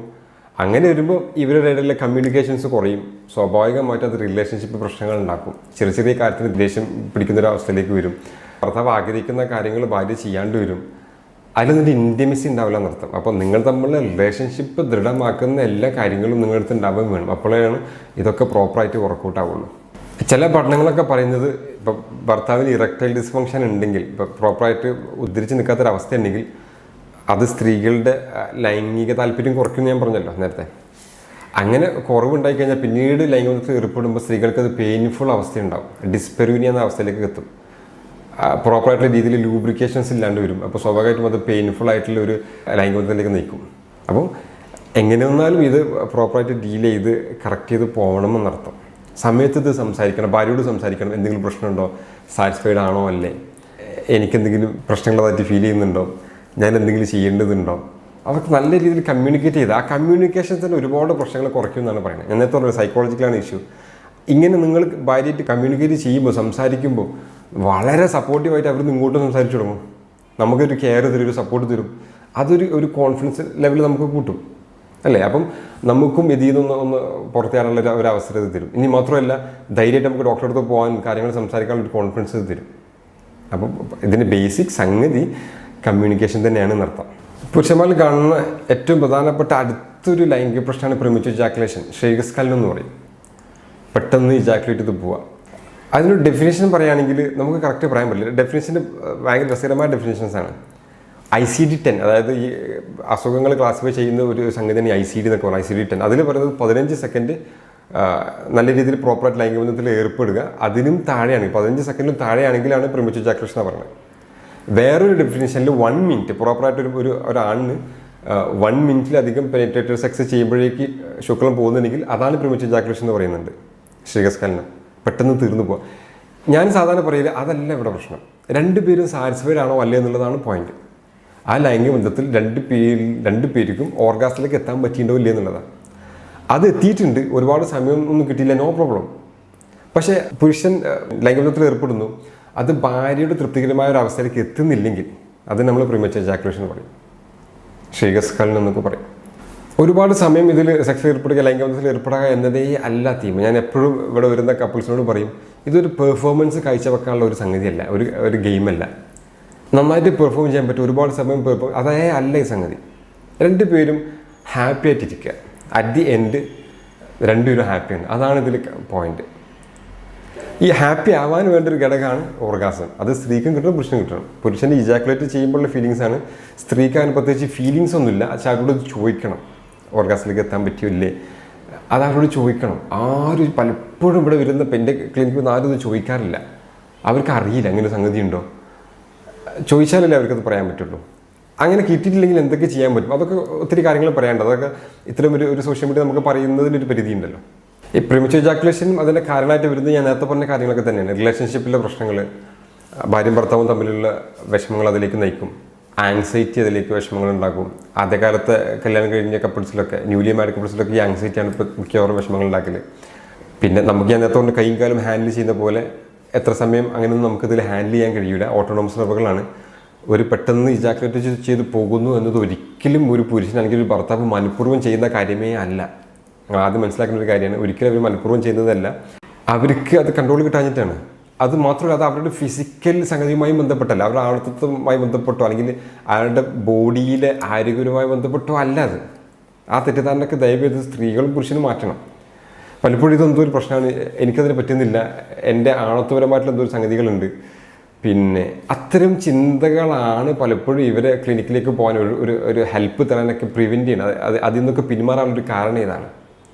അങ്ങനെ വരുമ്പോൾ ഇവരുടെ ഇടയിലെ കമ്മ്യൂണിക്കേഷൻസ് കുറയും. സ്വാഭാവികമായിട്ട് അത് റിലേഷൻഷിപ്പ് പ്രശ്നങ്ങൾ ഉണ്ടാക്കും. ചെറിയ ചെറിയ കാര്യത്തിന് ദേഷ്യം പിടിക്കുന്നൊരവസ്ഥയിലേക്ക് വരും. ഭർത്താവ് ആഗ്രഹിക്കുന്ന കാര്യങ്ങൾ ഭാര്യ ചെയ്യാണ്ട് വരും. അതിലൊന്നും ഇൻറ്റിമസി ഉണ്ടാവില്ല എന്നർത്ഥം. അപ്പോൾ നിങ്ങൾ തമ്മിലുള്ള റിലേഷൻഷിപ്പ് ദൃഢമാക്കുന്ന എല്ലാ കാര്യങ്ങളും നിങ്ങളുടെ അടുത്ത് ഉണ്ടാവുകയും വേണം. അപ്പോഴാണ് ഇതൊക്കെ പ്രോപ്പറായിട്ട് വർക്കൗട്ട് ആവുള്ളൂ. ചില പഠനങ്ങളൊക്കെ പറയുന്നത് ഇപ്പോൾ ഭർത്താവിന് ഇറക്ടൈൽ ഡിസ്ഫങ്ഷൻ ഉണ്ടെങ്കിൽ, ഇപ്പോൾ പ്രോപ്പറായിട്ട് ഉദ്ധരിച്ച് നിൽക്കാത്തൊരവസ്ഥ ഉണ്ടെങ്കിൽ അത് സ്ത്രീകളുടെ ലൈംഗിക താല്പര്യം കുറയ്ക്കുമെന്ന് ഞാൻ പറഞ്ഞല്ലോ നേരത്തെ. അങ്ങനെ കുറവുണ്ടായി കഴിഞ്ഞാൽ പിന്നീട് ലൈംഗികത്തിൽ ഏർപ്പെടുമ്പോൾ സ്ത്രീകൾക്ക് അത് പെയിൻഫുൾ അവസ്ഥയുണ്ടാവും. ഡിസ്പെരൂനിയ എന്ന അവസ്ഥയിലേക്ക് എത്തും. പ്രോപ്പറായിട്ടുള്ള രീതിയിൽ ലൂബ്രിക്കേഷൻസ് ഇല്ലാണ്ട് വരും. അപ്പോൾ സ്വാഭാവികമായിട്ടും അത് പെയിൻഫുൾ ആയിട്ടുള്ള ഒരു ലൈംഗികത്തിലേക്ക് നയിക്കും. അപ്പോൾ എങ്ങനെ വന്നാലും ഇത് പ്രോപ്പറായിട്ട് ഡീൽ ചെയ്ത് കറക്റ്റ് ചെയ്ത് പോകണമെന്നർത്ഥം. സമയത്ത് ഇത് സംസാരിക്കണം, ഭാര്യയോട് സംസാരിക്കണം. എന്തെങ്കിലും പ്രശ്നമുണ്ടോ, സാറ്റിസ്ഫൈഡ് ആണോ അല്ലേ, എനിക്കെന്തെങ്കിലും പ്രശ്നങ്ങളായിട്ട് ഫീൽ ചെയ്യുന്നുണ്ടോ, ഞാൻ എന്തെങ്കിലും ചെയ്യേണ്ടതുണ്ടോ, അവർക്ക് നല്ല രീതിയിൽ കമ്മ്യൂണിക്കേറ്റ് ചെയ്ത് ആ കമ്മ്യൂണിക്കേഷൻസിന് ഒരുപാട് പ്രശ്നങ്ങൾ കുറയ്ക്കുമെന്നാണ് പറയുന്നത്. ഞാൻ നേരത്തെ പറഞ്ഞത് സൈക്കോളജിക്കലാണ് ഇഷ്യൂ. ഇങ്ങനെ നിങ്ങൾ ഭാര്യയായിട്ട് കമ്മ്യൂണിക്കേറ്റ് ചെയ്യുമ്പോൾ, സംസാരിക്കുമ്പോൾ വളരെ സപ്പോർട്ടീവായിട്ട് അവർ ഇങ്ങോട്ടും സംസാരിച്ചു തുടങ്ങും. നമുക്കൊരു കെയർ തരും, ഒരു സപ്പോർട്ട് തരും. അതൊരു കോൺഫിഡൻസ് ലെവൽ നമുക്ക് കൂട്ടും അല്ലേ? അപ്പം നമുക്കും ഇതിൽ നിന്ന് പുറത്തേറാനുള്ള ഒരു അവസരം തരും. ഇനി മാത്രമല്ല, ധൈര്യമായിട്ട് നമുക്ക് ഡോക്ടറെ അടുത്ത് പോകാൻ, കാര്യങ്ങൾ സംസാരിക്കാനുള്ള ഒരു കോൺഫിഡൻസ് തരും. അപ്പം ഇതിൻ്റെ ബേസിക് സംഗതി കമ്മ്യൂണിക്കേഷൻ തന്നെയാണ് എന്നർത്ഥം. പുരുഷന്മാരിൽ കാണുന്ന ഏറ്റവും പ്രധാനപ്പെട്ട അടുത്തൊരു ലൈംഗിക പ്രശ്നമാണ് പ്രിമിറ്റീവ് ഇജാക്കുലേഷൻ, ക്ഷേയസ്ഖലനം എന്ന് പറയും. പെട്ടെന്ന് ഇജാക്കുലേറ്റ് ചെയ്ത് പോവുക. അതിനൊരു ഡെഫിനേഷൻ പറയുകയാണെങ്കിൽ നമുക്ക് കറക്റ്റ് പറയാൻ പറ്റില്ല. ഡെഫിനേഷൻ്റെ ഭയങ്കര രസകരമായ ഡെഫിനേഷൻസാണ്. ICD-10, അതായത് ഈ അസുഖങ്ങൾ ക്ലാസിഫൈ ചെയ്യുന്ന ഒരു സംഗതിയാണ് ICD എന്നൊക്കെ പറയുന്നത്. ICD-10 അതിൽ പറയുന്നത് 15 സെക്കൻഡ് നല്ല രീതിയിൽ പ്രോപ്പറായിട്ട് ലൈംഗികബന്ധത്തിൽ ഏർപ്പെടുക. അതിനും താഴെയാണ്, 15 സെക്കൻഡിലും താഴെയാണെങ്കിലാണ് പ്രിമിറ്റീവ് ഇജാക്കുലേഷൻ പറയുന്നത്. വേറൊരു ഡെഫിനേഷനിൽ 1 മിനിറ്റ് പ്രോപ്പറായിട്ട് ഒരാണിന് 1 മിനിറ്റിലധികം പെനിട്രേറ്റീവ് സെക്സ് ചെയ്യുമ്പോഴേക്ക് ശുക്ലം പോകുന്നുണ്ടെങ്കിൽ അതാണ് പ്രിമിറ്റീവ് ഇജാക്കുലേഷൻ എന്ന് പറയുന്നുണ്ട്. ക്ഷേയസ്ഖലനം പെട്ടെന്ന് തീർന്നു പോവുക. ഞാൻ സാധാരണ പറയില്ല, അതല്ല ഇവിടെ പ്രശ്നം. രണ്ടുപേരും സാറ്റിസ്ഫൈഡ് ആണോ അല്ലേ എന്നുള്ളതാണ് പോയിന്റ്. ആ ലൈംഗിക ബന്ധത്തിൽ രണ്ട് പേർക്കും ഓർഗാസത്തിലേക്ക് എത്താൻ പറ്റിയിട്ടുണ്ടോ ഇല്ലേ എന്നുള്ളതാണ്. അത് എത്തിയിട്ടുണ്ട്, ഒരുപാട് സമയം ഒന്നും കിട്ടിയില്ല, നോ പ്രോബ്ലം. പക്ഷേ പുരുഷൻ ലൈംഗിക ബന്ധത്തിൽ ഏർപ്പെടുന്നു, അത് ഭാര്യയുടെ തൃപ്തികരമായ ഒരു അവസ്ഥയിലേക്ക് എത്തുന്നില്ലെങ്കിൽ അത് നമ്മൾ പ്രിമച്ചർ ഇജാക്കുലേഷൻ എന്ന് പറയും, ക്ഷേയസ്ഖലനം എന്നൊക്കെ പറയും. ഒരുപാട് സമയം ഇതിൽ സെക്സ് ഏർപ്പെടുക, ലൈംഗിക ബന്ധത്തിൽ ഏർപ്പെടുക എന്നതേ അല്ല തീം. ഞാൻ എപ്പോഴും ഇവിടെ വരുന്ന കപ്പിൾസിനോട് പറയും, ഇതൊരു പെർഫോമൻസ് കാഴ്ചവെക്കാനുള്ള ഒരു സംഗതിയല്ല, ഒരു ഗെയിമല്ല. നന്നായിട്ട് പെർഫോം ചെയ്യാൻ പറ്റും, ഒരുപാട് സമയം പെർഫോം, അതേ അല്ല ഈ സംഗതി. രണ്ടുപേരും ഹാപ്പി ആയിട്ടിരിക്കുക. അറ്റ് ദി എൻഡ് രണ്ടുപേരും ഹാപ്പിയാണ്, അതാണ് ഇതിൽ പോയിന്റ്. ഈ ഹാപ്പി ആവാൻ വേണ്ട ഒരു ഘടകമാണ് ഓർഗാസം. അത് സ്ത്രീക്കും കിട്ടണം, പുരുഷനും കിട്ടണം. പുരുഷന് ഇജാക്കുലേറ്റ് ചെയ്യുമ്പോഴുള്ള ഫീലിങ്സ് ആണ്, സ്ത്രീക്ക് അതിന് പ്രത്യേകിച്ച് ഫീലിങ്സ് ഒന്നുമില്ല. പക്ഷെ അവരോട് ചോദിക്കണം, ഓർഗാസിലേക്ക് എത്താൻ പറ്റിയില്ലേ, അത് അവരോട് ചോദിക്കണം. ആരും പലപ്പോഴും ഇവിടെ വരുന്ന എൻ്റെ ക്ലിനിക്കിൽ നിന്ന് ആരും ഇത് ചോദിക്കാറില്ല. അവർക്ക് അറിയില്ല അങ്ങനെ ഒരു സംഗതി ഉണ്ടോ. ചോദിച്ചാലല്ലേ അവർക്കത് പറയാൻ പറ്റുള്ളൂ. അങ്ങനെ കിട്ടിയിട്ടില്ലെങ്കിൽ എന്തൊക്കെ ചെയ്യാൻ പറ്റും, അതൊക്കെ ഒത്തിരി കാര്യങ്ങൾ പറയാനുണ്ട്. അതൊക്കെ ഇത്തരം ഒരു സോഷ്യൽ മീഡിയ നമുക്ക് പറയുന്നതിനൊരു പരിധി ഉണ്ടല്ലോ. ഈ പ്രിമച്ചർ ഇജാക്കുലേഷനും അതിൻ്റെ കാരണമായിട്ട് വരുന്നത് ഞാൻ നേരത്തെ പറഞ്ഞ കാര്യങ്ങളൊക്കെ തന്നെയാണ്. റിലേഷൻഷിപ്പിലെ പ്രശ്നങ്ങൾ, ഭാര്യയും ഭർത്താവും തമ്മിലുള്ള വിഷമങ്ങൾ അതിലേക്ക് നയിക്കും. ആങ്സൈറ്റി അതിലേക്ക് വിഷമങ്ങൾ ഉണ്ടാക്കും. ആദ്യകാലത്തെ കല്യാണം കഴിഞ്ഞ കപ്പിൾസിലൊക്കെ, ന്യൂലി മാരീഡ് കപ്പിൾസിലൊക്കെ ഈ ആങ്സൈറ്റിയാണ് ഇപ്പോൾ മിക്കവാറും വിഷമങ്ങൾ ഉണ്ടാക്കൽ. പിന്നെ നമുക്ക് ഞാൻ നേരത്തെ കൊണ്ട് കൈയും കാലും ഹാൻഡിൽ ചെയ്യുന്ന പോലെ എത്ര സമയം അങ്ങനെയൊന്നും നമുക്കിതിൽ ഹാൻഡിൽ ചെയ്യാൻ കഴിയില്ല. ഓട്ടോണോമസ് നെർവുകളാണ്. ഒരു പെട്ടെന്ന് ഇജാക്കുലേറ്റ് ചെയ്ത് പോകുന്നു എന്നത് ഒരിക്കലും ഒരു പുരുഷൻ അല്ലെങ്കിൽ ഒരു ഭർത്താവ് മനഃപൂർവ്വം ചെയ്യുന്ന കാര്യമേ അല്ല. ആദ്യം മനസ്സിലാക്കുന്ന ഒരു കാര്യമാണ്, ഒരിക്കലും അവർ മനഃപൂർവ്വം ചെയ്യുന്നതല്ല. അവർക്ക് അത് കൺട്രോൾ കിട്ടാഞ്ഞിട്ടാണ്. അത് മാത്രമല്ല, അത് അവരുടെ ഫിസിക്കൽ സംഗതിയുമായി ബന്ധപ്പെട്ടല്ല, അവരുടെ ആളത്വമായി ബന്ധപ്പെട്ടോ അല്ലെങ്കിൽ അവരുടെ ബോഡിയിലെ ആരോഗ്യപരമായി ബന്ധപ്പെട്ടോ അല്ല. അത് ആ തെറ്റിദ്ധാരണയൊക്കെ ദയവേത് സ്ത്രീകളും പുരുഷനും മാറ്റണം. പലപ്പോഴും ഇതെന്തോ ഒരു പ്രശ്നമാണ്, എനിക്കതിന് പറ്റുന്നില്ല, എൻ്റെ ആണത്വപരമായിട്ടുള്ള എന്തോ ഒരു സംഗതികളുണ്ട്. പിന്നെ അത്തരം ചിന്തകളാണ് പലപ്പോഴും ഇവരെ ക്ലിനിക്കിലേക്ക് പോകാൻ ഒരു ഹെൽപ്പ് തരാനൊക്കെ പ്രിവെൻറ്റ് ചെയ്യണം. അതിൽ നിന്നൊക്കെ പിന്മാറാനുള്ളൊരു കാരണം ഇതാണ്.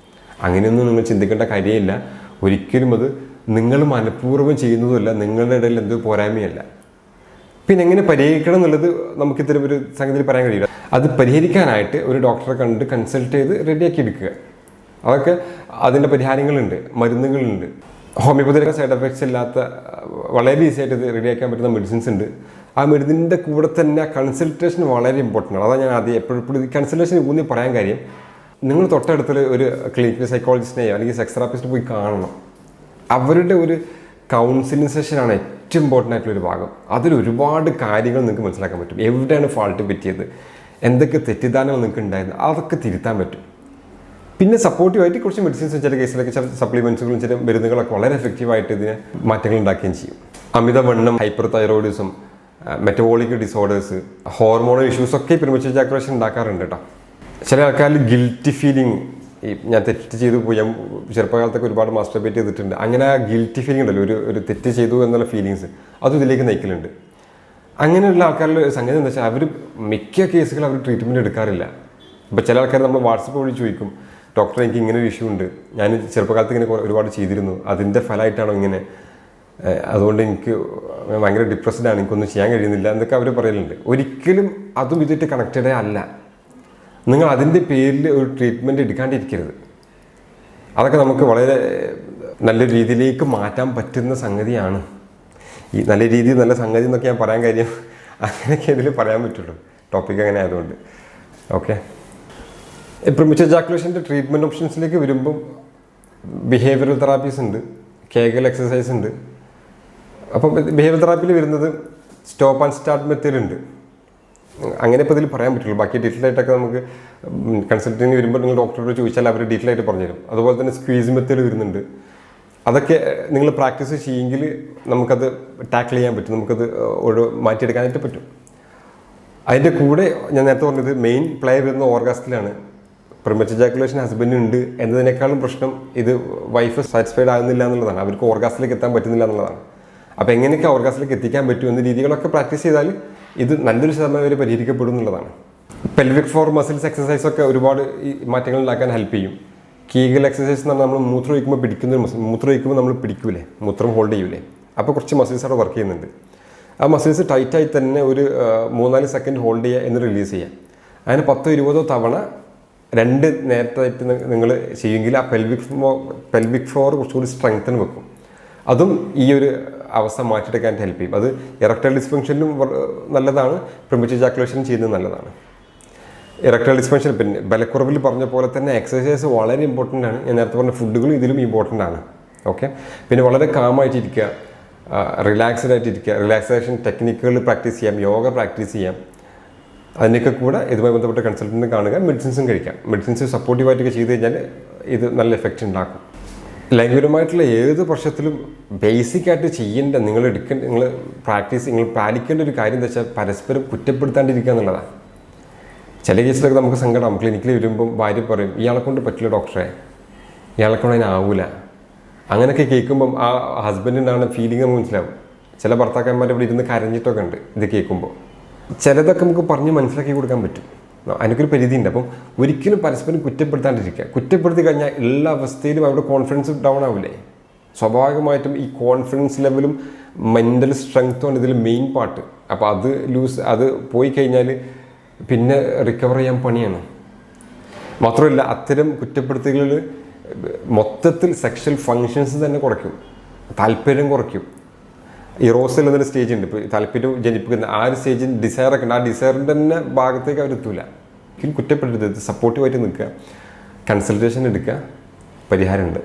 അങ്ങനെയൊന്നും നിങ്ങൾ ചിന്തിക്കേണ്ട കാര്യമില്ല. ഒരിക്കലും അത് നിങ്ങൾ മനഃപൂർവ്വം ചെയ്യുന്നതുമല്ല, നിങ്ങളുടെ ഇടയിൽ എന്തോ പോരായ്മയല്ല. പിന്നെ എങ്ങനെ പരിഹരിക്കണം എന്നുള്ളത് നമുക്കിത്തരം ഒരു സംഗതിയിൽ പറയാൻ കഴിയില്ല. അത് പരിഹരിക്കാനായിട്ട് ഒരു ഡോക്ടറെ കണ്ട് കൺസൾട്ട് ചെയ്ത് റെഡിയാക്കി എടുക്കുക. അതൊക്കെ അതിൻ്റെ പരിഹാരങ്ങളുണ്ട്, മരുന്നുകളുണ്ട്. ഹോമിയോപ്പതിയുടെ സൈഡ് എഫക്ട്സ് ഇല്ലാത്ത വളരെ ഈസി ആയിട്ട് ഇത് റെഡിയാക്കാൻ പറ്റുന്ന മെഡിസിൻസ് ഉണ്ട്. ആ മരുന്നിൻ്റെ കൂടെ തന്നെ കൺസൾട്ടേഷൻ വളരെ ഇമ്പോർട്ടൻ്റ് ആണ്. അതാണ് ഞാൻ ആദ്യം എപ്പോഴും ഈ കൺസൾട്ടേഷൻ ഊന്നി പറയാൻ കാര്യം. നിങ്ങൾ തൊട്ടടുത്തൊരു ഒരു ക്ലിനിക്കൽ സൈക്കോളജിസ്റ്റിനെയോ അല്ലെങ്കിൽ സെക്സ് തെറാപ്പിസ്റ്റിനെ പോയി കാണണം. അവരുടെ ഒരു കൗൺസിലിംഗ് സെഷനാണ് ഏറ്റവും ഇമ്പോർട്ടൻ്റ് ആയിട്ടുള്ളൊരു ഭാഗം. അതിൽ ഒരുപാട് കാര്യങ്ങൾ നിങ്ങൾക്ക് മനസ്സിലാക്കാൻ പറ്റും. എവിടെയാണ് ഫാൾട്ട് പറ്റിയത്, എന്തൊക്കെ തെറ്റിദ്ധാരണകൾ നിങ്ങൾക്ക് ഉണ്ടായിരുന്നു, അതൊക്കെ തിരുത്താൻ പറ്റും. പിന്നെ സപ്പോർട്ടീവായിട്ട് കുറച്ച് മെഡിസിൻസും ചില കേസിലൊക്കെ ചില സപ്ലിമെൻസുകളും ചില മരുന്നുകളൊക്കെ വളരെ എഫക്റ്റീവായിട്ട് ഇതിന് മാറ്റങ്ങൾ ഉണ്ടാക്കുകയും ചെയ്യും. അമിതവണ്ണം, hyperthyroidism, metabolic disorders, hormonal ഇഷ്യൂസൊക്കെ പ്രീമച്വർ ഇജാക്കുലേഷൻ ഉണ്ടാക്കാറുണ്ട് കേട്ടോ. ചില ആൾക്കാരിൽ ഗിൽറ്റി ഫീലിംഗ്, ഈ ഞാൻ തെറ്റ് ചെയ്തു പോയി, ഞാൻ ചെറുപ്പകാലത്തൊക്കെ ഒരുപാട് മാസ്റ്റർബേറ്റ് ചെയ്തിട്ടുണ്ട്, അങ്ങനെ ആ ഗിൽറ്റി ഫീലിംഗ് ഉണ്ടല്ലോ, ഒരു തെറ്റ് ചെയ്തു എന്നുള്ള ഫീലിങ്സ്, അതും ഇതിലേക്ക് നയിക്കലുണ്ട്. അങ്ങനെയുള്ള ആൾക്കാരുടെ സംഗതി എന്താ വെച്ചാൽ അവർ മിക്ക കേസുകൾ അവർ ട്രീറ്റ്മെൻറ്റ് എടുക്കാറില്ല. ഇപ്പോൾ ചില ആൾക്കാർ നമ്മൾ വാട്സപ്പ് വഴി ചോദിക്കും, ഡോക്ടർ എനിക്ക് ഇങ്ങനെ ഒരു ഇഷ്യൂ ഉണ്ട്, ഞാൻ ചെറുപ്പകാലത്ത് ഇങ്ങനെ ഒരുപാട് ചെയ്തിരുന്നു, അതിൻ്റെ ഫലമായിട്ടാണോ ഇങ്ങനെ, അതുകൊണ്ട് എനിക്ക് ഭയങ്കര ഡിപ്രസ്ഡ് ആണ്, എനിക്കൊന്നും ചെയ്യാൻ കഴിയുന്നില്ല എന്നൊക്കെ അവർ പറയലുണ്ട്. ഒരിക്കലും അതും ഇതായിട്ട് കണക്റ്റഡേ അല്ല. നിങ്ങൾ അതിൻ്റെ പേരിൽ ഒരു ട്രീറ്റ്മെൻറ്റ് എടുക്കാണ്ടിരിക്കരുത്. അതൊക്കെ നമുക്ക് വളരെ നല്ല രീതിയിലേക്ക് മാറ്റാൻ പറ്റുന്ന സംഗതിയാണ്. ഈ നല്ല രീതിയിൽ നല്ല സംഗതി എന്നൊക്കെ ഞാൻ പറയാൻ കാര്യം അങ്ങനെയൊക്കെ ഇതിൽ പറയാൻ പറ്റുള്ളൂ, ടോപ്പിക് അങ്ങനെ ആയതുകൊണ്ട്. ഓക്കെ, പ്രീമച്വർ ഇജാക്കുലേഷൻ്റെ ട്രീറ്റ്മെൻറ്റ് ഓപ്ഷൻസിലേക്ക് വരുമ്പം ബിഹേവിയറൽ തെറാപ്പീസ് ഉണ്ട്, കേഗൽ എക്സസൈസ് ഉണ്ട്. അപ്പം ബിഹേവിയർ തെറാപ്പിയിൽ വരുന്നത് സ്റ്റോപ്പ് ആൻഡ് സ്റ്റാർട്ട് മെത്തേഡ് ഉണ്ട്. അങ്ങനെ ഇപ്പോൾ ഇതിൽ പറയാൻ പറ്റുള്ളൂ. ബാക്കി ഡീറ്റെയിൽ ആയിട്ടൊക്കെ നമുക്ക് കൺസൾട്ടിങ് വരുമ്പോൾ നിങ്ങൾ ഡോക്ടറോട് ചോദിച്ചാൽ അവർ ഡീറ്റെയിൽ ആയിട്ട് പറഞ്ഞുതരും. അതുപോലെ തന്നെ സ്ക്വീസ് മെത്തേഡ് വരുന്നുണ്ട്. അതൊക്കെ നിങ്ങൾ പ്രാക്ടീസ് ചെയ്യുമെങ്കിൽ നമുക്കത് ടാക്കിൾ ചെയ്യാൻ പറ്റും, നമുക്കത് മാറ്റിയെടുക്കാനായിട്ട് പറ്റും. അതിൻ്റെ കൂടെ ഞാൻ നേരത്തെ പറഞ്ഞത് മെയിൻ പ്ലേ വരുന്ന ഓർഗാസത്തിലാണ്. പ്രീമച്വർ ഇജാക്കുലേഷൻ ഹസ്ബൻഡ് ഉണ്ട് എന്നതിനേക്കാളും പ്രശ്നം ഇത് വൈഫ് സാറ്റിസ്ഫൈഡ് ആകുന്നില്ല എന്നുള്ളതാണ്, അവർക്ക് ഓർഗാസത്തിലേക്ക് എത്താൻ പറ്റുന്നില്ല എന്നുള്ളതാണ്. അപ്പോൾ എങ്ങനെയൊക്കെ ഓർഗാസത്തിലേക്ക് എത്തിക്കാൻ പറ്റും എന്ന രീതികളൊക്കെ പ്രാക്ടീസ് ചെയ്താൽ ഇത് നല്ലൊരു ശതമാനം വരെ പരിഹരിക്കപ്പെടും എന്നുള്ളതാണ്. പെൽവിക് ഫ്ലോർ മസിൽസ് എക്സസൈസൊക്കെ ഒരുപാട് ഈ മാറ്റങ്ങൾ ഉണ്ടാക്കാൻ ഹെൽപ്പ് ചെയ്യും. കീഗൽ എക്സസൈസ് എന്ന് പറഞ്ഞാൽ നമ്മൾ മൂത്രം ഒഴിക്കുമ്പോൾ പിടിക്കുന്ന മസിൽ, മൂത്രം ഒഴിക്കുമ്പോൾ നമ്മൾ പിടിക്കൂലേ, മൂത്രം ഹോൾഡ് ചെയ്യൂലേ, അപ്പോൾ കുറച്ച് മസിൽസ് അവിടെ വർക്ക് ചെയ്യുന്നുണ്ട്. ആ മസിൽസ് ടൈറ്റായി തന്നെ ഒരു 3-4 സെക്കൻഡ് ഹോൾഡ് ചെയ്യുക എന്ന് റിലീസ് ചെയ്യുക. അതിന് 10-20 തവണ 2 നേരത്തായിട്ട് നിങ്ങൾ ചെയ്യുമെങ്കിൽ ആ പെൽവിക് ഫ്ലോർ കുറച്ചുകൂടി സ്ട്രെങ്തൻ വെക്കും. അതും ഈ ഒരു അവസ്ഥ മാറ്റിയെടുക്കാൻ ഹെൽപ്പ് ചെയ്യും. അത് ഇറക്ടൈൽ ഡിസ്ഫങ്ഷനിലും നല്ലതാണ്, പ്രീമച്വർ ഇജാക്കുലേഷനും ചെയ്യുന്നത് നല്ലതാണ്. ഇറക്ടൈൽ ഡിസ്ഫങ്ഷൻ പിന്നെ ബലക്കുറവിൽ പറഞ്ഞ പോലെ തന്നെ എക്സസൈസ് വളരെ ഇമ്പോർട്ടൻ്റ് ആണ്. ഞാൻ നേരത്തെ പറഞ്ഞ ഫുഡുകളും ഇതിലും ഇമ്പോർട്ടൻ്റ് ആണ്. ഓക്കെ, പിന്നെ വളരെ കാമായിട്ടിരിക്കുക, റിലാക്സ്ഡ് ആയിട്ടിരിക്കുക, റിലാക്സേഷൻ ടെക്നിക്കുകൾ പ്രാക്ടീസ് ചെയ്യാം, യോഗ പ്രാക്ടീസ് ചെയ്യാം. അതിനൊക്കെ കൂടെ ഇതുമായി ബന്ധപ്പെട്ട കൺസൾട്ടൻറ്റിനെ കാണുക, മെഡിസിൻസും കഴിക്കാം. മെഡിസിൻസ് സപ്പോർട്ടീവായിട്ടൊക്കെ ചെയ്ത് കഴിഞ്ഞാൽ ഇത് നല്ല എഫക്റ്റ് ഉണ്ടാക്കും. ലൈംഗികപരമായിട്ടുള്ള ഏത് പ്രശ്നത്തിലും ബേസിക്കായിട്ട് ചെയ്യേണ്ട നിങ്ങൾ പാലിക്കേണ്ട ഒരു കാര്യം എന്താ വെച്ചാൽ പരസ്പരം കുറ്റപ്പെടുത്താണ്ടിരിക്കുക എന്നുള്ളതാണ്. ചില കേസിലൊക്കെ നമുക്ക് സങ്കടം, ക്ലിനിക്കിൽ വരുമ്പം ഭാര്യ പറയും ഇയാളെ കൊണ്ട് പറ്റില്ല ഡോക്ടറെ, ഇയാളെ കൊണ്ട് അതിനാവൂല. അങ്ങനെയൊക്കെ കേൾക്കുമ്പം ആ ഹസ്ബൻഡിനാണ് ഫീലിംഗ് നമുക്ക് മനസ്സിലാവും. ചില ഭർത്താക്കന്മാർ ഇവിടെ ഇരുന്ന് കരഞ്ഞിട്ടൊക്കെ ഉണ്ട് ഇത് കേൾക്കുമ്പോൾ. ചിലതൊക്കെ നമുക്ക് പറഞ്ഞ് മനസ്സിലാക്കി കൊടുക്കാൻ പറ്റും, അതിനൊരു പരിധിയുണ്ട്. അപ്പം ഒരിക്കലും പരസ്പരം കുറ്റപ്പെടുത്താണ്ടിരിക്കുക. കുറ്റപ്പെടുത്തി കഴിഞ്ഞാൽ എല്ലാ അവസ്ഥയിലും അവിടെ കോൺഫിഡൻസ് ഡൗൺ ആവില്ലേ. സ്വാഭാവികമായിട്ടും ഈ കോൺഫിഡൻസ് ലെവലും മെൻ്റൽ സ്ട്രെങ്ത്തുമാണ് ഇതിൽ മെയിൻ പാർട്ട്. അപ്പോൾ അത് പോയി കഴിഞ്ഞാൽ പിന്നെ റിക്കവർ ചെയ്യാൻ പണിയാണ്. മാത്രമല്ല അത്തരം കുറ്റപ്പെടുത്തലുകൾ മൊത്തത്തിൽ സെക്ഷൽ ഫങ്ഷൻസ് തന്നെ കുറയ്ക്കും, താല്പര്യം കുറയ്ക്കും. ഇറോസൽ എന്നൊരു സ്റ്റേജ് ഉണ്ട്, ഇപ്പോൾ താല്പര്യം ജനിപ്പിക്കുന്ന ആ ഒരു സ്റ്റേജിൽ ഡിസയറൊക്കെ ഉണ്ട്. ആ ഡിസയറിൻ്റെ തന്നെ ഭാഗത്തേക്ക് അവരെത്തൂല. ഒരിക്കലും കുറ്റപ്പെടരുത്, സപ്പോർട്ടീവായിട്ട് നിൽക്കുക, കൺസൾട്ടേഷൻ എടുക്കുക, പരിഹാരമുണ്ട്.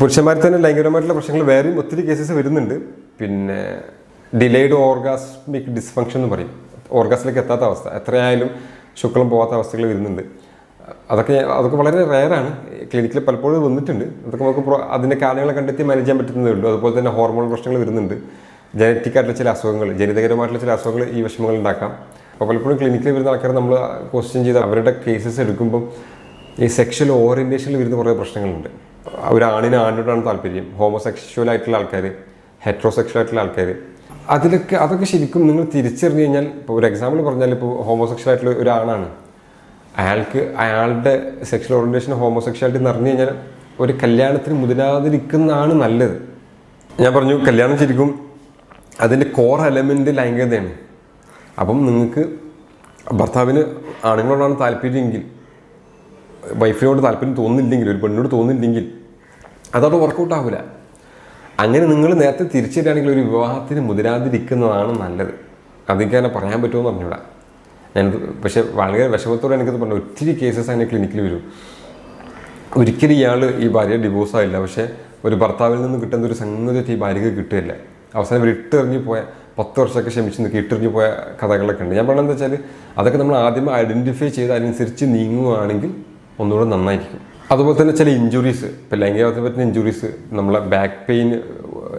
പുരുഷന്മാരിൽ തന്നെ ലൈംഗികമായിട്ടുള്ള പ്രശ്നങ്ങൾ വേറെയും ഒത്തിരി കേസസ് വരുന്നുണ്ട്. പിന്നെ ഡിലേഡ് ഓർഗാസ്മിക് ഡിസ്ഫങ്ഷൻ എന്ന് പറയും, ഓർഗാസിലേക്ക് എത്താത്ത അവസ്ഥ, എത്രയായാലും ശുക്ലം പോകാത്ത അവസ്ഥകൾ വരുന്നുണ്ട്. അതൊക്കെ വളരെ റെയറാണ്, ക്ലിനിക്കിൽ പലപ്പോഴും വന്നിട്ടുണ്ട്. അതൊക്കെ നമുക്ക് അതിൻ്റെ കാരണങ്ങൾ കണ്ടെത്തി മാനേജ് ചെയ്യാൻ പറ്റുന്നതേ ഉള്ളൂ. അതുപോലെ തന്നെ ഹോർമോൺ പ്രശ്നങ്ങൾ വരുന്നുണ്ട്, ജനറ്റിക്കായിട്ടുള്ള ചില അസുഖങ്ങൾ, ജനിതകരമായിട്ടുള്ള ചില അസുഖങ്ങൾ ഈ വിഷമങ്ങൾ ഉണ്ടാക്കാം. അപ്പോൾ പലപ്പോഴും ക്ലിനിക്കിൽ വരുന്ന ആൾക്കാർ നമ്മൾ ക്വസ്റ്റ്യൻ ചെയ്ത് അവരുടെ കേസസ് എടുക്കുമ്പം ഈ സെക്ഷൽ ഓറിയൻറ്റേഷനിൽ വരുന്ന കുറേ പ്രശ്നങ്ങളുണ്ട്. ഒരു ആണിന് ആണിനോടാണ് താല്പര്യം, ഹോമോസെക്ഷൽ ആയിട്ടുള്ള ആൾക്കാർ, ഹെട്രോസെക്ഷൽ ആയിട്ടുള്ള ആൾക്കാർ, അതൊക്കെ ശരിക്കും നിങ്ങൾ തിരിച്ചറിഞ്ഞു കഴിഞ്ഞാൽ, ഇപ്പോൾ ഒരു എക്സാമ്പിൾ പറഞ്ഞാൽ, ഇപ്പോൾ ഹോമോസെക്ഷൽ ആയിട്ടുള്ള ഒരാണാണ്, അയാളുടെ സെക്ഷൽ ഓറിയൻറ്റേഷൻ ഹോമോസെക്ഷാലിറ്റി എന്ന് അറിഞ്ഞു കഴിഞ്ഞാൽ ഒരു കല്യാണത്തിന് മുതിരാതിരിക്കുന്നതാണ് നല്ലത്. ഞാൻ പറഞ്ഞു കല്യാണം ശരിക്കും അതിൻ്റെ കോർ എലമെൻ്റ് ലൈംഗികതയാണ്. അപ്പം നിങ്ങൾക്ക് ഭർത്താവിന് ആണുങ്ങളോടാണ് താല്പര്യമെങ്കിൽ, വൈഫിനോട് താല്പര്യം തോന്നുന്നില്ലെങ്കിൽ, ഒരു പെണ്ണിനോട് തോന്നുന്നില്ലെങ്കിൽ അതവിടെ വർക്കൗട്ട് ആവില്ല. അങ്ങനെ നിങ്ങൾ നേരത്തെ തിരിച്ചറിയുകയാണെങ്കിൽ ഒരു വിവാഹത്തിന് മുതിരാതിരിക്കുന്നതാണ് നല്ലത്. അതൊക്കെ തന്നെ പറയാൻ പറ്റുമെന്ന് പറഞ്ഞുകൂടാ. പക്ഷേ വളരെ വിഷമത്തോടെ എനിക്കത് പറഞ്ഞു, ഒത്തിരി കേസസ് അതിനെ ക്ലിനിക്കിൽ വരും. ഒരിക്കലും ഇയാൾ ഈ ഭാര്യ ഡിവോഴ്സ് ആയില്ല, പക്ഷേ ഒരു ഭർത്താവിൽ നിന്ന് കിട്ടുന്ന ഒരു സംഗതി ഈ ഭാര്യയ്ക്ക് കിട്ടുകയില്ല. അവസാനം ഇവർ ഇട്ടെറിഞ്ഞ് പോയ 10 വർഷമൊക്കെ ക്ഷമിച്ച് നിൽക്കി ഇട്ടെറിഞ്ഞ് പോയ കഥകളൊക്കെ ഉണ്ട്. ഞാൻ പറഞ്ഞത് വെച്ചാൽ അതൊക്കെ നമ്മൾ ആദ്യം ഐഡൻറ്റിഫൈ ചെയ്ത് അതിനനുസരിച്ച് നീങ്ങുകയാണെങ്കിൽ ഒന്നുകൂടെ നന്നായിരിക്കും. അതുപോലെ തന്നെ ചില ഇഞ്ചുറീസ്, ഇപ്പോൾ ലൈംഗികത്തിന് പറ്റുന്ന ഇഞ്ചുറീസ്, നമ്മളെ ബാക്ക് പെയിൻ,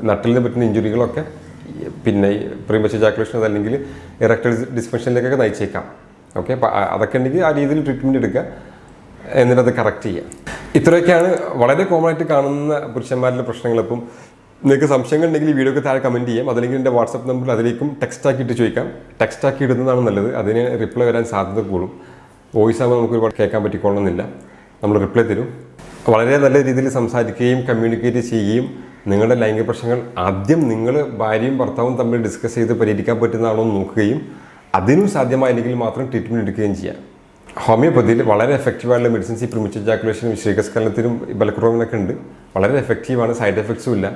നട്ടലിന് പറ്റുന്ന ഇഞ്ചുറികളൊക്കെ പിന്നെ പ്രീമച്വർ ഇജാക്കുലേഷൻ അതല്ലെങ്കിൽ ഇറക്ടൈൽ ഡിസ്ഫങ്ഷനിലേക്കൊക്കെ നയിച്ചേക്കാം. ഓക്കെ, അപ്പോൾ അതൊക്കെ ഉണ്ടെങ്കിൽ ആ രീതിയിൽ ട്രീറ്റ്മെൻറ്റ് എടുക്കുക, എന്നിട്ട് അത് കറക്റ്റ് ചെയ്യുക. ഇത്രയൊക്കെയാണ് വളരെ കോമൺ ആയിട്ട് കാണുന്ന പുരുഷന്മാരിലെ പ്രശ്നങ്ങൾ. ഇപ്പം നിങ്ങൾക്ക് സംശയങ്ങൾ ഉണ്ടെങ്കിൽ ഈ വീഡിയോക്ക് താഴെ കമൻറ്റ് ചെയ്യാം, അതല്ലെങ്കിൽ എൻ്റെ വാട്സപ്പ് നമ്പറിൽ അതിലേക്കും ടെക്സ്റ്റ് ആക്കിയിട്ട് ചോദിക്കാം. ടെക്സ്റ്റ് ആക്കി ഇടുന്നതാണ് നല്ലത്, അതിന് റിപ്ലൈ വരാൻ സാധ്യത കൂടും. വോയിസ് ആകുമ്പോൾ നമുക്ക് ഒരുപാട് കേൾക്കാൻ പറ്റിക്കൊള്ളണമെന്നില്ല, നമ്മൾ റിപ്ലൈ തരും. വളരെ നല്ല രീതിയിൽ സംസാരിക്കുകയും കമ്മ്യൂണിക്കേറ്റ് ചെയ്യുകയും നിങ്ങളുടെ ലൈംഗിക പ്രശ്നങ്ങൾ ആദ്യം നിങ്ങൾ ഭാര്യയും ഭർത്താവും തമ്മിൽ ഡിസ്കസ് ചെയ്ത് പരിഹരിക്കാൻ പറ്റുന്നതാണോ എന്ന് നോക്കുകയും അതിനും സാധ്യമായില്ലെങ്കിൽ മാത്രം ട്രീറ്റ്മെൻറ്റ് എടുക്കുകയും ചെയ്യാം. ഹോമിയോപ്പതിയിൽ വളരെ എഫക്റ്റീവായുള്ള മെഡിസിൻസ് ഈ പ്രീമച്വർ ഇജാക്കുലേഷനും ശീഘ്രസ്ഖലനത്തിനും ബലക്കുറവിനൊക്കെ ഉണ്ട്. വളരെ എഫക്റ്റീവാണ്, സൈഡ് എഫക്ട്സും ഇല്ല,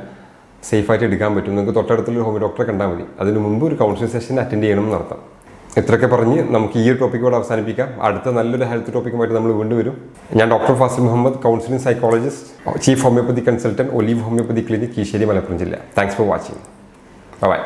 സേഫായിട്ട് എടുക്കാൻ പറ്റും. നിങ്ങൾക്ക് തൊട്ടടുത്തുള്ള ഹോമിയോ ഡോക്ടറെ കണ്ടാൽ മതി. അതിന് മുമ്പ് ഒരു കൗൺസിലിംഗ് സെഷൻ അറ്റൻഡ് ചെയ്യണം നടത്താം. ഇത്രയൊക്കെ പറഞ്ഞ് നമുക്ക് ഈ ഒരു ടോപ്പിക്കോട് അവസാനിപ്പിക്കാം. അടുത്ത നല്ലൊരു ഹെൽത്ത് ടോപ്പിക്കുമായിട്ട് നമ്മൾ വീണ്ടും വരും. ഞാൻ doctor Fazil Muhammad, counselling psychologist, chief homoeopathy consultant, olive homoeopathy clinic, Keeshery, Malappuram ജില്ല. Thanks for watching. ബൈ.